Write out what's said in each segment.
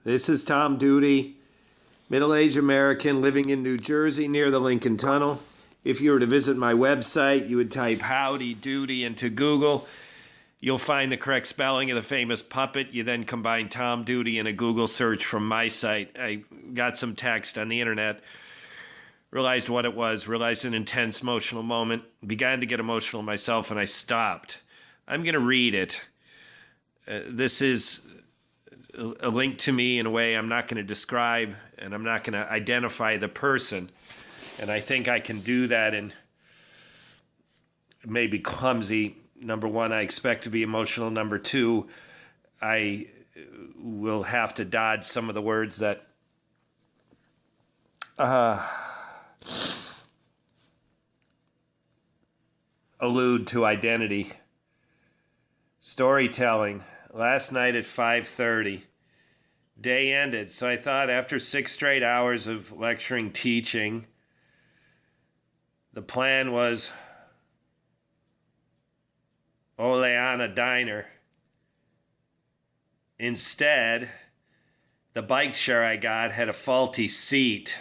This is Tom Duty, middle-aged American living in New Jersey near the Lincoln Tunnel. If you were to visit my website, you would type Howdy Doody into Google. You'll find the correct spelling of the famous puppet. You then combine Tom Duty in a Google search from my site. I got some text on the internet, realized what it was, realized an intense emotional moment, began to get emotional myself, and I stopped. I'm going to read it. This is a link to me in a way I'm not going to describe, and I'm not going to identify the person. And I think I can do that in maybe clumsy. Number one, I expect to be emotional. Number two, I will have to dodge some of the words that allude to identity. Storytelling. Last night at 5:30, day ended, so I thought after 6 straight hours of lecturing, teaching, the plan was Oleana Diner. Instead, the bike share I got had a faulty seat.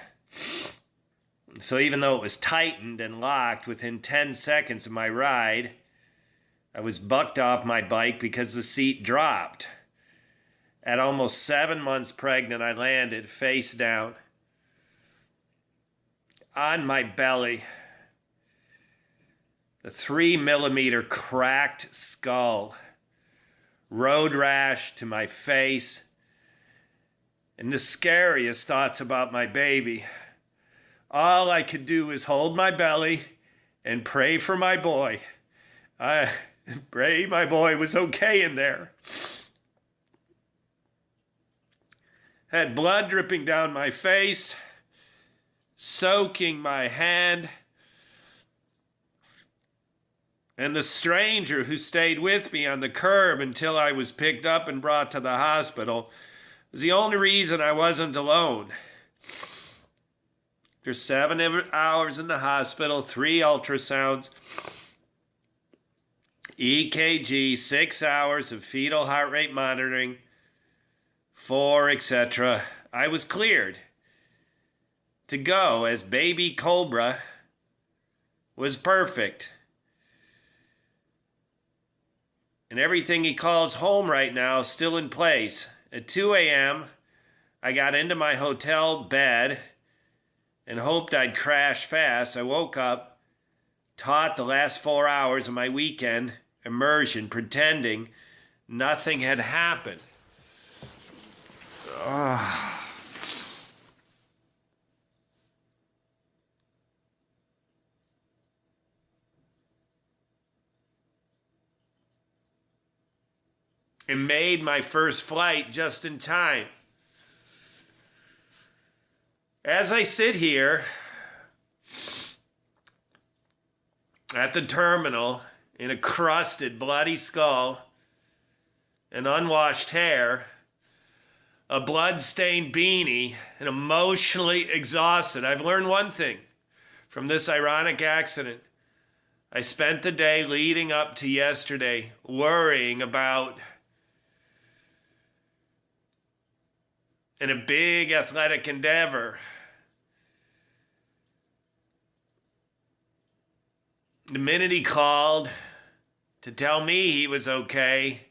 So even though it was tightened and locked within 10 seconds of my ride, I was bucked off my bike because the seat dropped. At almost 7 months pregnant, I landed face down on my belly. The 3-millimeter cracked skull, road rash to my face, and the scariest thoughts about my baby. All I could do was hold my belly and pray for my boy. I pray my boy was okay in there. Had blood dripping down my face, soaking my hand. And the stranger who stayed with me on the curb until I was picked up and brought to the hospital was the only reason I wasn't alone. After 7 hours in the hospital, 3 ultrasounds, EKG, 6 hours of fetal heart rate monitoring, 4, etc., I was cleared to go as baby Cobra was perfect. And everything he calls home right now is still in place. At 2 a.m., I got into my hotel bed and hoped I'd crash fast. I woke up, taught the last 4 hours of my weekend immersion, pretending nothing had happened. And made my first flight just in time. As I sit here at the terminal in a crusted, bloody skull, an unwashed hair, a blood-stained beanie, and emotionally exhausted, I've learned one thing from this ironic accident. I spent the day leading up to yesterday worrying about in a big athletic endeavor. The minute he called to tell me he was okay,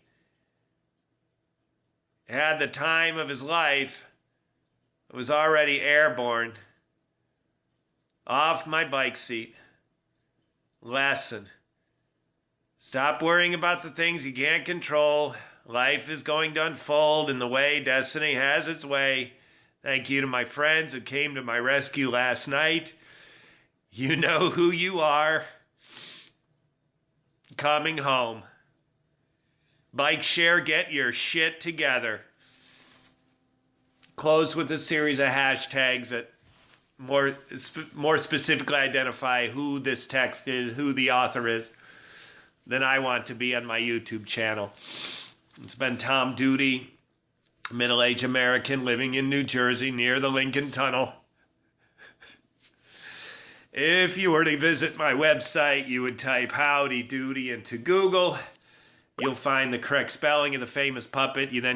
had the time of his life, I was already airborne, off my bike seat. Lesson. Stop worrying about the things you can't control. Life is going to unfold in the way destiny has its way. Thank you to my friends who came to my rescue last night. You know who you are. Coming home. Bike share, get your shit together. Close with a series of hashtags that more specifically identify who this text is, who the author is, than I want to be on my YouTube channel. It's been Tom Duty, middle-aged American living in New Jersey near the Lincoln Tunnel. If you were to visit my website, you would type Howdy Doody into Google. You'll find the correct spelling of the famous puppet. You then